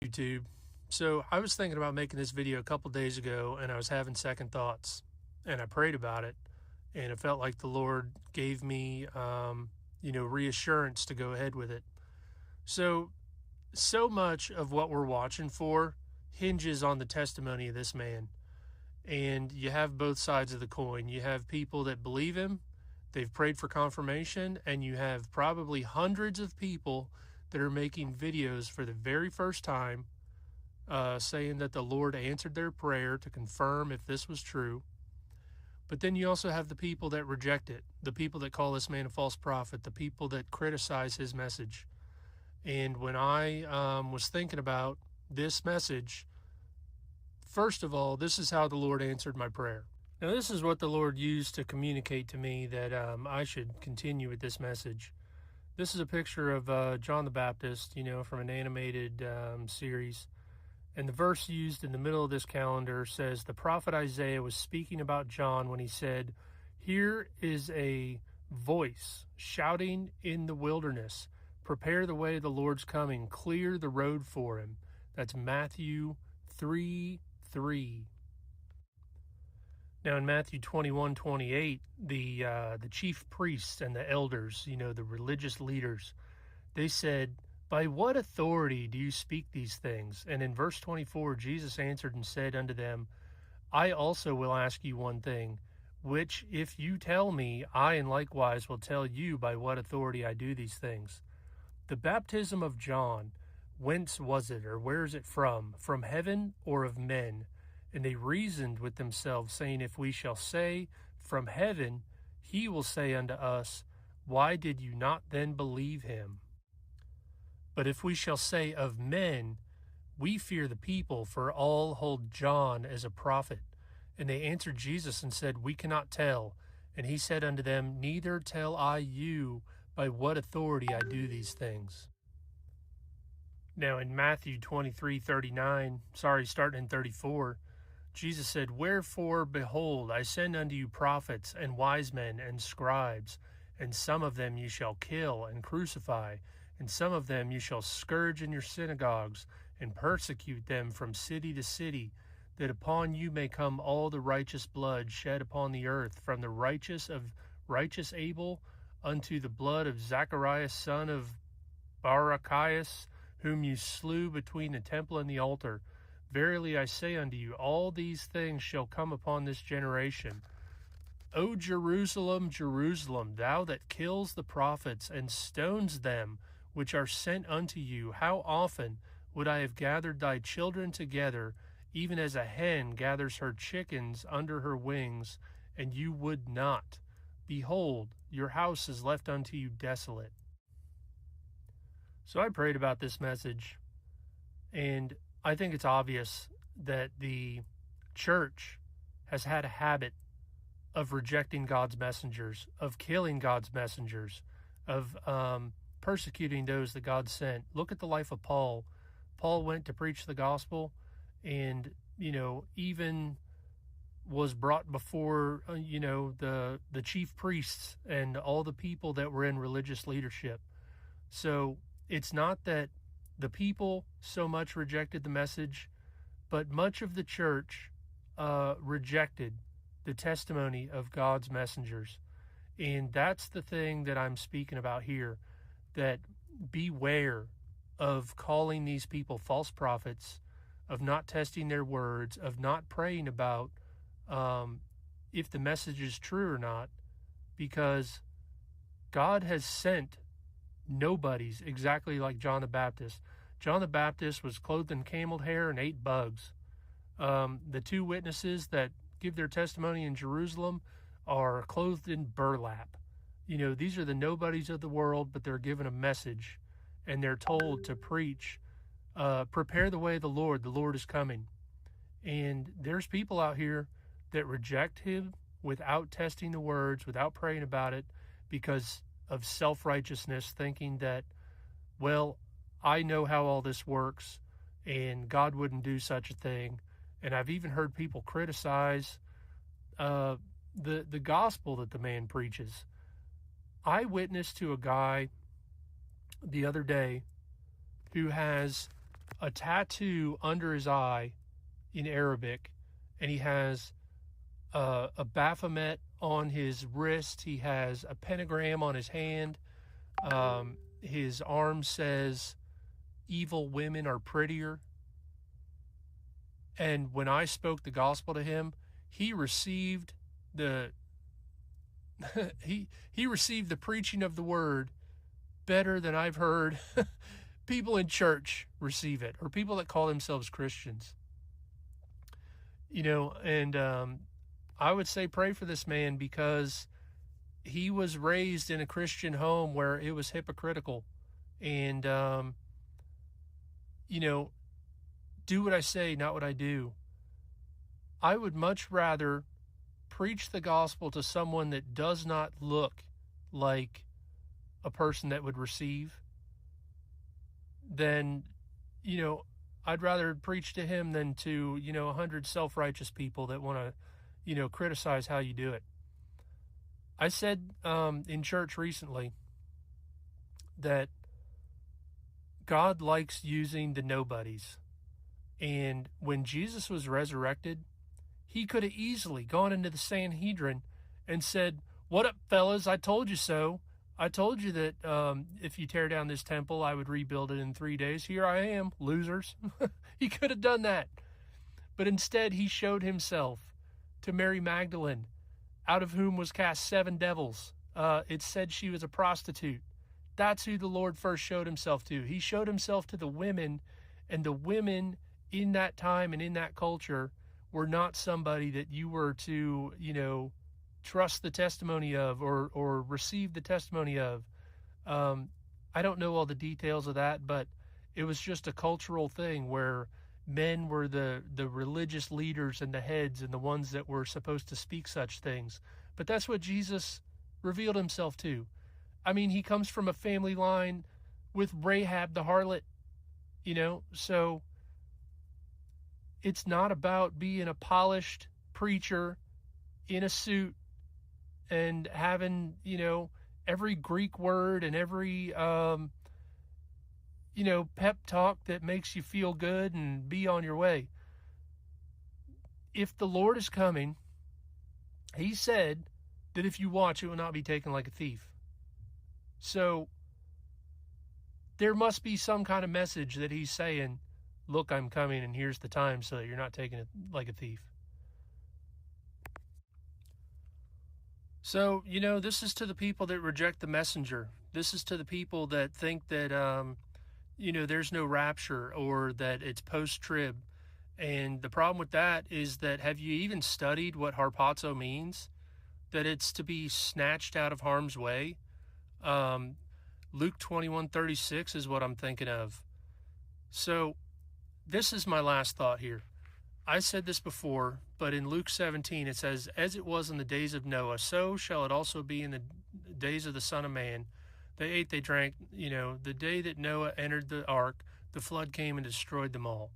YouTube. So I was thinking about making this video a couple days ago, and I was having second thoughts, and I prayed about it, and it felt like the Lord gave me reassurance to go ahead with it. So much of what we're watching for hinges on the testimony of this man. And you have both sides of the coin. You have people that believe him, they've prayed for confirmation, and you have probably hundreds of people that are making videos for the very first time saying that the Lord answered their prayer to confirm if this was true. But then you also have the people that reject it, the people that call this man a false prophet, the people that criticize his message. And when I was thinking about this message, first of all, this is how the Lord answered my prayer. Now, this is what the Lord used to communicate to me that I should continue with this message. This is a picture of John the Baptist, from an animated series. And the verse used in the middle of this calendar says, the prophet Isaiah was speaking about John when he said, "Here is a voice shouting in the wilderness, prepare the way of the Lord's coming, clear the road for him." That's Matthew 3:3. Now in Matthew 21:28, the chief priests and the elders, the religious leaders, they said, "By what authority do you speak these things?" And in verse 24, Jesus answered and said unto them, "I also will ask you one thing, which if you tell me, I in likewise will tell you by what authority I do these things. The baptism of John, whence was it, or where is it from? From heaven or of men?" And they reasoned with themselves, saying, "If we shall say, from heaven, he will say unto us, why did you not then believe him? But if we shall say, of men, we fear the people, for all hold John as a prophet." And they answered Jesus and said, "We cannot tell." And he said unto them, "Neither tell I you by what authority I do these things." Now in Matthew 23:39, starting in 34, Jesus said, "Wherefore, behold, I send unto you prophets and wise men and scribes, and some of them you shall kill and crucify, and some of them you shall scourge in your synagogues, and persecute them from city to city, that upon you may come all the righteous blood shed upon the earth, from the righteous Abel unto the blood of Zacharias son of Barachias, whom you slew between the temple and the altar. Verily I say unto you, all these things shall come upon this generation. O Jerusalem, Jerusalem, thou that kills the prophets and stones them which are sent unto you, how often would I have gathered thy children together, even as a hen gathers her chickens under her wings, and you would not. Behold, your house is left unto you desolate." So I prayed about this message, and I think it's obvious that the church has had a habit of rejecting God's messengers, of killing God's messengers, of persecuting those that God sent. Look at the life of Paul. Paul went to preach the gospel and, even was brought before, the chief priests and all the people that were in religious leadership. So it's not that the people so much rejected the message, but much of the church rejected the testimony of God's messengers. And that's the thing that I'm speaking about here, that beware of calling these people false prophets, of not testing their words, of not praying about if the message is true or not, because God has sent nobodies exactly like John the Baptist. John the Baptist was clothed in camel hair and ate bugs. The two witnesses that give their testimony in Jerusalem are clothed in burlap. These are the nobodies of the world, but they're given a message, and they're told to preach, prepare the way of the Lord is coming. And there's people out here that reject him without testing the words, without praying about it, because of self-righteousness, thinking that, well, I know how all this works, and God wouldn't do such a thing. And I've even heard people criticize the gospel that the man preaches. I witnessed to a guy the other day who has a tattoo under his eye in Arabic, and he has a Baphomet on his wrist. He has a pentagram on his hand. His arm says, "Evil women are prettier." And when I spoke the gospel to him, he received the he received the preaching of the word better than I've heard people in church receive it, or people that call themselves Christians. And I would say pray for this man, because he was raised in a Christian home where it was hypocritical. And, do what I say, not what I do. I would much rather preach the gospel to someone that does not look like a person that would receive than, I'd rather preach to him than to, 100 self-righteous people that want to, criticize how you do it. I said in church recently that God likes using the nobodies. And when Jesus was resurrected, he could have easily gone into the Sanhedrin and said, "What up, fellas? I told you so. I told you that if you tear down this temple, I would rebuild it in 3 days. Here I am, losers." He could have done that. But instead, he showed himself to Mary Magdalene, out of whom was cast 7 devils. It said she was a prostitute. That's who the Lord first showed himself to. He showed himself to the women, and the women in that time and in that culture were not somebody that you were to, trust the testimony of or receive the testimony of. I don't know all the details of that, but it was just a cultural thing where men were the religious leaders and the heads and the ones that were supposed to speak such things. But that's what Jesus revealed himself to. I mean, he comes from a family line with Rahab the harlot, so it's not about being a polished preacher in a suit and having, every Greek word and every, pep talk that makes you feel good and be on your way. If the Lord is coming, he said that if you watch, it will not be taken like a thief. So there must be some kind of message that he's saying, "Look, I'm coming, and here's the time," so that you're not taking it like a thief. So, this is to the people that reject the messenger. This is to the people that think that, there's no rapture or that it's post-trib. And the problem with that is that, have you even studied what harpazo means? That it's to be snatched out of harm's way. Luke 21:36 is what I'm thinking of. So this is my last thought here. I said this before, but in Luke 17 it says, "As it was in the days of Noah, so shall it also be in the days of the Son of Man. They ate, they drank." The day that Noah entered the ark, the flood came and destroyed them all.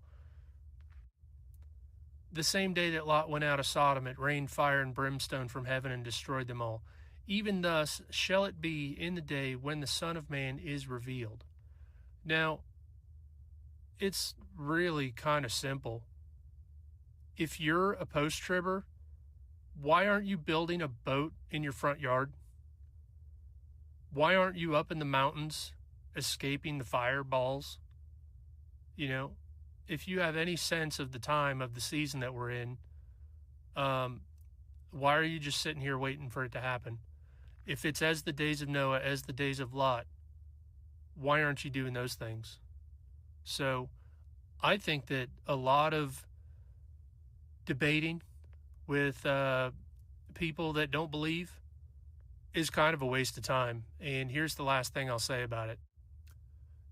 The same day that Lot went out of Sodom, it rained fire and brimstone from heaven and destroyed them all. Even thus shall it be in the day when the Son of Man is revealed. Now, it's really kind of simple. If you're a post-tribber, why aren't you building a boat in your front yard? Why aren't you up in the mountains escaping the fireballs? If you have any sense of the time of the season that we're in, why are you just sitting here waiting for it to happen? If it's as the days of Noah, as the days of Lot, why aren't you doing those things? So I think that a lot of debating with people that don't believe is kind of a waste of time. And here's the last thing I'll say about it.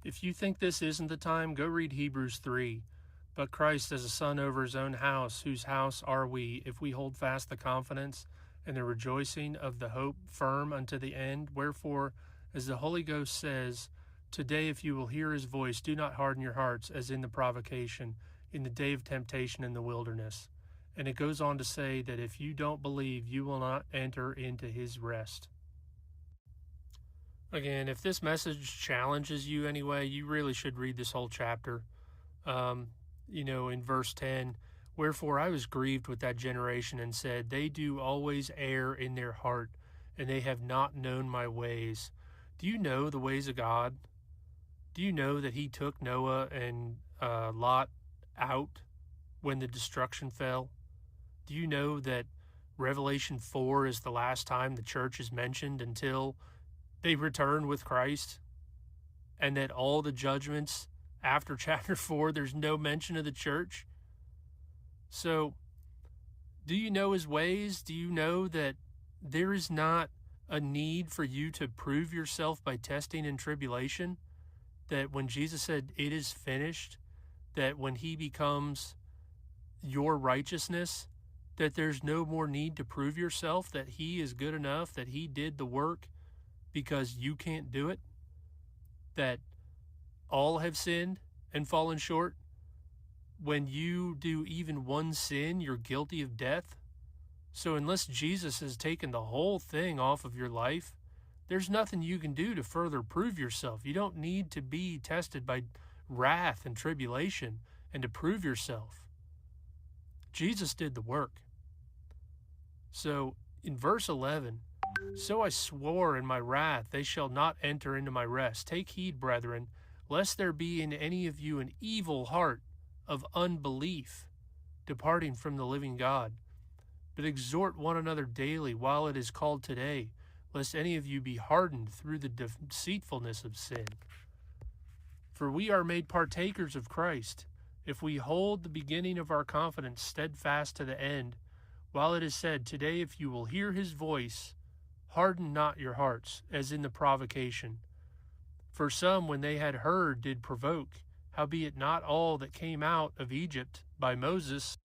If you think this isn't the time, go read Hebrews 3. "But Christ as a son over his own house, whose house are we, if we hold fast the confidence and the rejoicing of the hope firm unto the end? Wherefore, as the Holy Ghost says, today if you will hear his voice, do not harden your hearts as in the provocation, in the day of temptation in the wilderness." And it goes on to say that if you don't believe, you will not enter into his rest. Again, if this message challenges you anyway, you really should read this whole chapter. in verse 10, wherefore I was grieved with that generation and said, they do always err in their heart, and they have not known my ways. Do you know the ways of God? Do you know that he took Noah and Lot out when the destruction fell? Do you know that Revelation 4 is the last time the church is mentioned until they return with Christ? And that all the judgments after chapter 4, there's no mention of the church? So, do you know his ways? Do you know that there is not a need for you to prove yourself by testing and tribulation? That when Jesus said, it is finished, that when he becomes your righteousness, that there's no more need to prove yourself, that he is good enough, that he did the work because you can't do it, that all have sinned and fallen short. When you do even one sin, you're guilty of death. So unless Jesus has taken the whole thing off of your life, there's nothing you can do to further prove yourself. You don't need to be tested by wrath and tribulation and to prove yourself. Jesus did the work. So in verse 11, so I swore in my wrath, they shall not enter into my rest. Take heed, brethren, lest there be in any of you an evil heart of unbelief, departing from the living God. But exhort one another daily while it is called today, lest any of you be hardened through the deceitfulness of sin. For we are made partakers of Christ, if we hold the beginning of our confidence steadfast to the end, while it is said, today if you will hear his voice, harden not your hearts, as in the provocation. For some, when they had heard, did provoke, howbeit not all that came out of Egypt by Moses.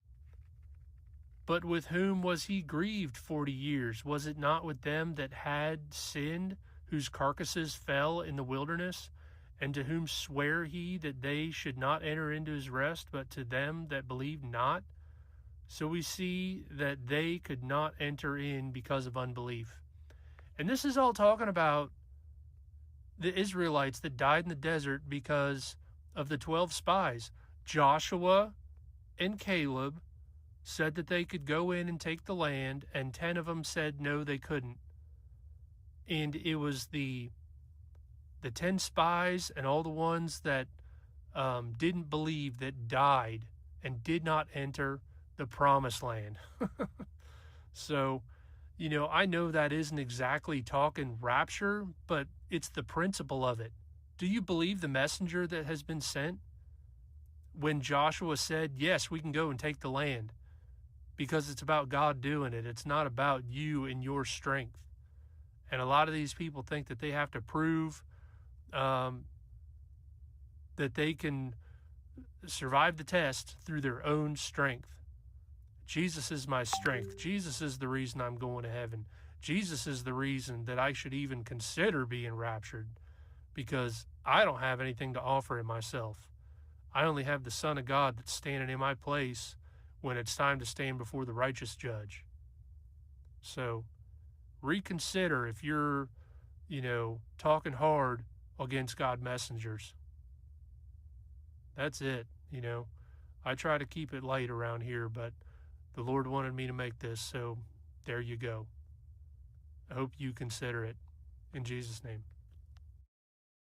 But with whom was he grieved 40 years? Was it not with them that had sinned, whose carcasses fell in the wilderness? And to whom sware he that they should not enter into his rest, but to them that believed not? So we see that they could not enter in because of unbelief. And this is all talking about the Israelites that died in the desert because of the 12 spies. Joshua and Caleb said that they could go in and take the land, and 10 of them said no, they couldn't. And it was the 10 spies and all the ones that didn't believe that died and did not enter the promised land. So, I know that isn't exactly talking rapture, but it's the principle of it. Do you believe the messenger that has been sent? When Joshua said, yes, we can go and take the land, because it's about God doing it. It's not about you and your strength. And a lot of these people think that they have to prove that they can survive the test through their own strength. Jesus is my strength. Jesus is the reason I'm going to heaven. Jesus is the reason that I should even consider being raptured, because I don't have anything to offer in myself. I only have the Son of God that's standing in my place when it's time to stand before the righteous judge. So reconsider if you're, talking hard against God messengers. That's it. I try to keep it light around here, but the Lord wanted me to make this, so there you go. I hope you consider it. In Jesus' name.